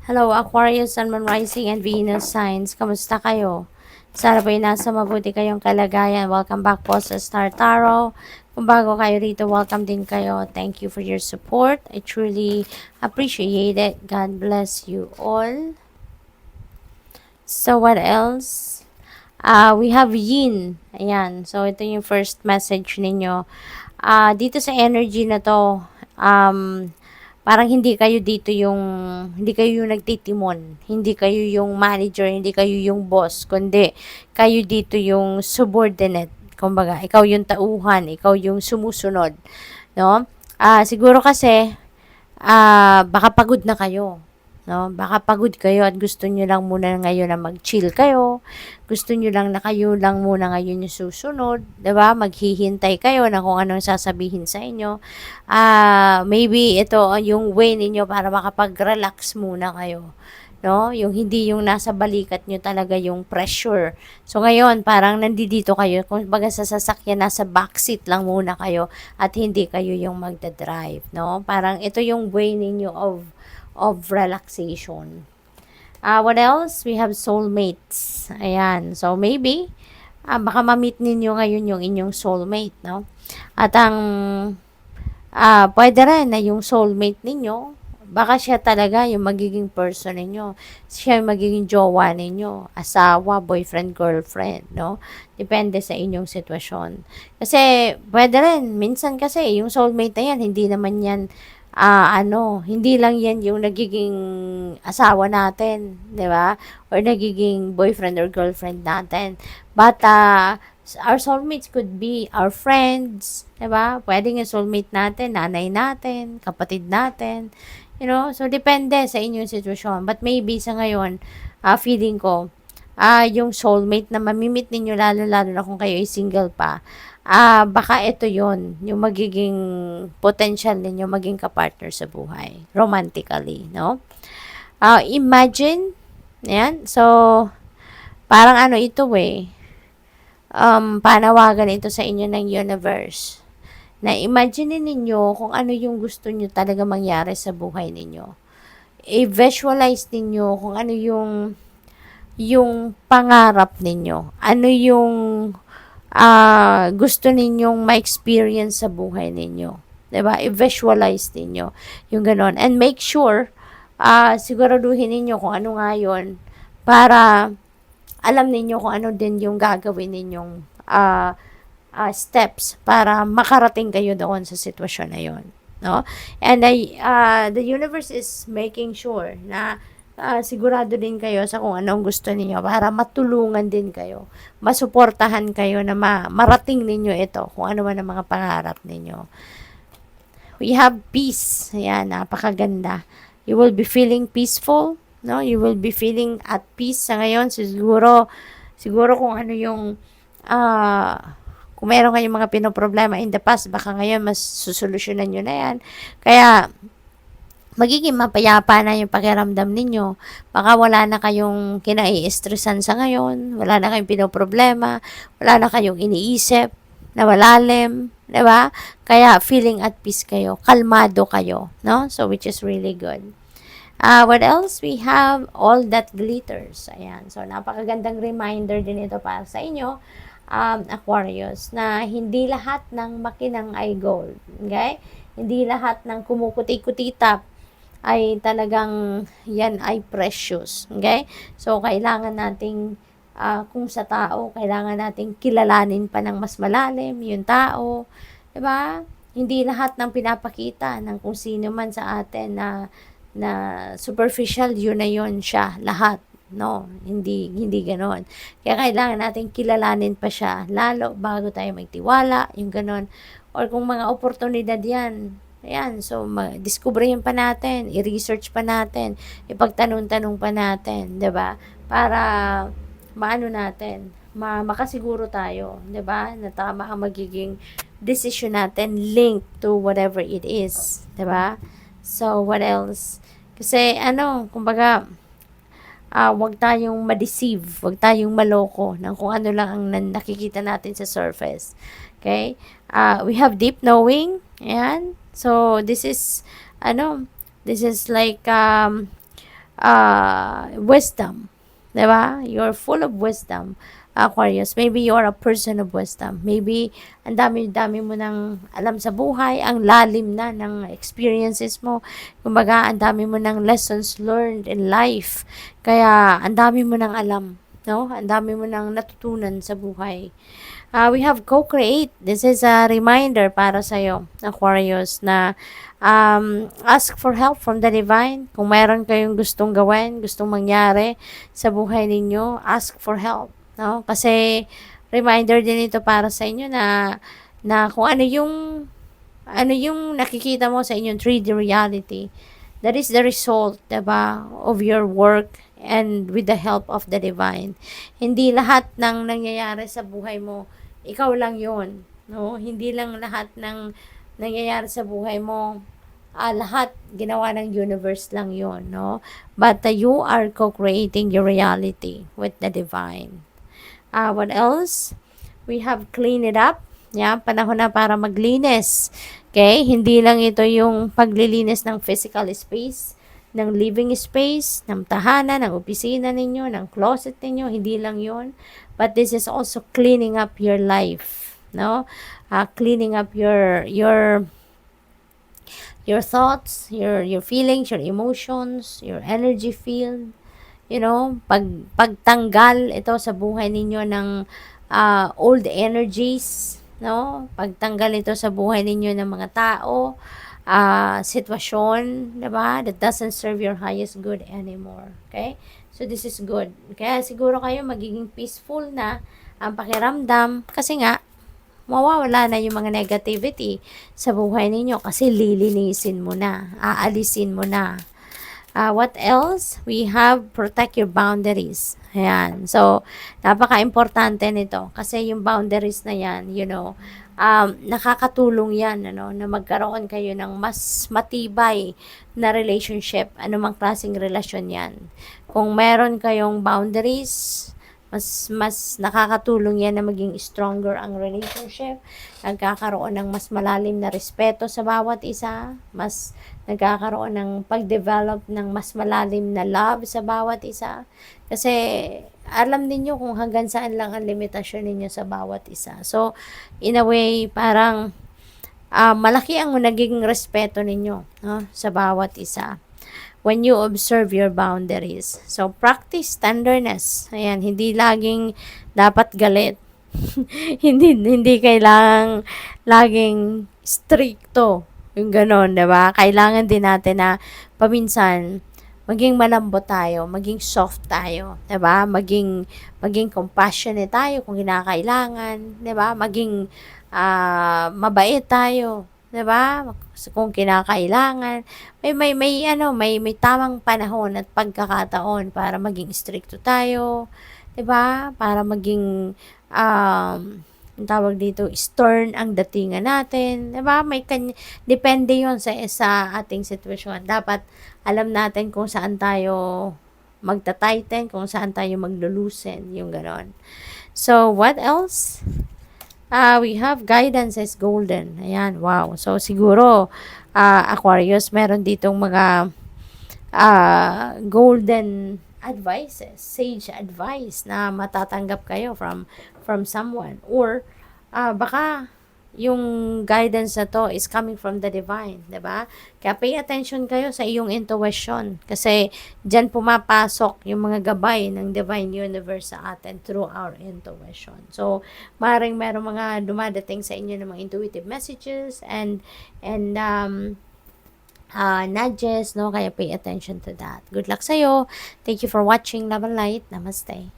Hello, Aquarius, Sun, Moon, Rising, and Venus signs. Kamusta kayo? Sana po'y nasa mabuti kayong kalagayan. Welcome back po sa Star Tarot. Kung bago kayo rito, welcome din kayo. Thank you for your support. I truly appreciate it. God bless you all. So, what else? We have Yin. Ayan. So, ito yung first message ninyo. Dito sa energy na to, parang hindi kayo yung nagtitimon, hindi kayo yung manager, hindi kayo yung boss, kundi kayo dito yung subordinate. Kumbaga, ikaw yung tauhan, ikaw yung sumusunod, no? Siguro kasi baka pagod na kayo. No? Baka pagod kayo at gusto nyo lang muna ngayon na mag-chill kayo. Gusto nyo lang na kayo lang muna ngayon yung susunod. 'Di ba? Maghihintay kayo na kung anong sasabihin sa inyo. Maybe ito yung way ninyo para makapag-relax muna kayo. No? Yung hindi yung nasa balikat nyo talaga yung pressure. So ngayon, parang nandito kayo, kung baga sa sasakyan, nasa backseat lang muna kayo at hindi kayo yung magdadrive. No? Parang ito yung way ninyo of relaxation. What else? We have soulmates. Ayan. So, maybe, baka ma-meet ninyo ngayon yung inyong soulmate, no? At ang pwede rin na yung soulmate ninyo, baka siya talaga yung magiging person ninyo. Siya yung magiging jowa ninyo. Asawa, boyfriend, girlfriend, no? Depende sa inyong sitwasyon. Kasi, pwede rin. Minsan kasi, yung soulmate na yan, hindi naman yan, hindi lang yan yung nagiging asawa natin, di ba? Or nagiging boyfriend or girlfriend natin. But, our soulmates could be our friends, diba? Pwedeng yung soulmate natin, nanay natin, kapatid natin, you know? So, depende sa inyong sitwasyon. But maybe sa ngayon, feeling ko, yung soulmate na mamimit ninyo, lalo-lalo na kung kayo ay single pa, baka ito yon yung magiging potential ninyo maging kapartner sa buhay, romantically, no? Imagine, yan, so, parang ito panawagan ito sa inyo ng universe na imagine ninyo kung ano yung gusto nyo talaga mangyari sa buhay ninyo. I-visualize ninyo kung ano yung pangarap ninyo. Ano yung gusto ninyong ma-experience sa buhay ninyo. 'Di ba? I-visualize ninyo yung ganon. And make sure, siguraduhin ninyo kung ano nga yun para alam ninyo kung ano din yung gagawin ninyong steps para makarating kayo doon sa sitwasyon na yon, no? And the universe is making sure na sigurado din kayo sa kung anong gusto niyo para matulungan din kayo, masuportahan kayo na marating ninyo ito, kung ano man ang mga pangarap ninyo. We have peace. Ayan, napakaganda. You will be feeling peaceful, no? You will be feeling at peace sa ngayon. Siguro kung ano yung kung meron kayong mga pinoproblema in the past, baka ngayon mas susolusyonan nyo na yan. Kaya, magiging mapayapa na yung pakiramdam ninyo. Baka wala na kayong kinai-stressan sa ngayon, wala na kayong pinoproblema, wala na kayong iniisip na malalim, di ba? Kaya feeling at peace kayo, kalmado kayo, no? So, which is really good. What else? We have all that glitters. Ayan. So, napakagandang reminder din ito para sa inyo, Aquarius, na hindi lahat ng makinang ay gold. Okay? Hindi lahat ng kumukuti-kutitap ay talagang yan ay precious. Okay? So, kailangan nating kung sa tao, kailangan nating kilalanin pa ng mas malalim yung tao. Diba? Hindi lahat ng pinapakita ng kung sino man sa atin na superficial, yun na yun siya, lahat. No, hindi ganoon. Kaya kailangan natin kilalanin pa siya, lalo bago tayo magtiwala, yung ganoon. Or kung mga oportunidad yan, ayan, so diskubrihin pa natin, i-research pa natin, ipagtanong-tanong pa natin, 'di ba? Para maano natin, makasiguro tayo, 'di ba? Na tama ang magiging decision natin linked to whatever it is, 'di ba? So what else? Kasi kumbaga, wag tayong ma-deceive, wag tayong maloko ng kung ano lang ang nakikita natin sa surface. Okay? We have deep knowing. Ayan. So, this is like, wisdom. Diba? You're full of wisdom, Aquarius. Maybe you're a person of wisdom. Maybe ang dami-dami mo nang alam sa buhay, ang lalim na ng experiences mo. Kumbaga, ang dami mo ng lessons learned in life. Kaya, ang dami mo nang alam. No? Ang dami mo nang natutunan sa buhay. We have co-create. This is a reminder para sa'yo, Aquarius, na ask for help from the divine. Kung mayroon kayong gustong gawin, gustong mangyari sa buhay ninyo, ask for help. No? Kasi reminder din ito para sa inyo na kung ano yung nakikita mo sa inyong 3D reality, that is the result, diba, of your work and with the help of the divine. Hindi lahat ng nangyayari sa buhay mo, ikaw lang yon, no? Hindi lang lahat ng nangyayari sa buhay mo, lahat ginawa ng universe lang yon, no? But you are co-creating your reality with the divine. What else? We have clean it up. Yeah, panahon na para maglinis. Okay? Hindi lang ito yung paglilinis ng physical space, ng living space, ng tahanan, ng opisina ninyo, ng closet ninyo. Hindi lang yon. But this is also cleaning up your life. No? Cleaning up your thoughts, your feelings, your emotions, your energy field. You know, pagtanggal ito sa buhay ninyo ng old energies, no? Pagtanggal ito sa buhay ninyo ng mga tao, sitwasyon, diba? That doesn't serve your highest good anymore. Okay? So, this is good. Kaya siguro kayo magiging peaceful na ang pakiramdam kasi nga, mawawala na yung mga negativity sa buhay ninyo kasi lilinisin mo na, aalisin mo na. What else? We have protect your boundaries. Ayan. So, napaka-importante nito kasi yung boundaries na yan, you know, nakakatulong yan, ano, na magkaroon kayo ng mas matibay na relationship, anumang klaseng relasyon yan. Kung meron kayong boundaries, mas nakakatulong yan na maging stronger ang relationship. Nagkakaroon ng mas malalim na respeto sa bawat isa. Mas nagkakaroon ng pag-develop ng mas malalim na love sa bawat isa. Kasi alam niyo kung hanggang saan lang ang limitasyon ninyo sa bawat isa. So, in a way, parang malaki ang naging respeto ninyo, no, sa bawat isa when you observe your boundaries. So, practice tenderness. Ayan, hindi laging dapat galit. hindi kailangang laging stricto. Yung ganon, diba? Kailangan din natin na paminsan maging malambot tayo, maging soft tayo, 'di ba? Maging compassionate tayo kung kinakailangan, 'di ba? Maging mabait tayo, 'di ba? Kung kinakailangan. May tamang panahon at pagkakataon para maging stricto tayo, 'di ba? Para maging ang tawag dito, stern ang datingan natin, 'di ba? Depende 'yon sa ating sitwasyon. Dapat alam natin kung saan tayo magta-tighten, kung saan tayo maglulusen, yung ganon. So, what else? We have guidance is golden. Ayan, wow. So, siguro, Aquarius, meron ditong mga golden advices, sage advice na matatanggap kayo from someone. Or, baka yung guidance na to is coming from the divine, 'di ba? Kaya pay attention kayo sa iyong intuition kasi diyan pumapasok yung mga gabay ng divine universe sa atin through our intuition. So, maaaring merong mga dumadating sa inyo ng mga intuitive messages and nudges, no? Kaya pay attention to that. Good luck sa'yo. Thank you for watching. Love and light. Namaste.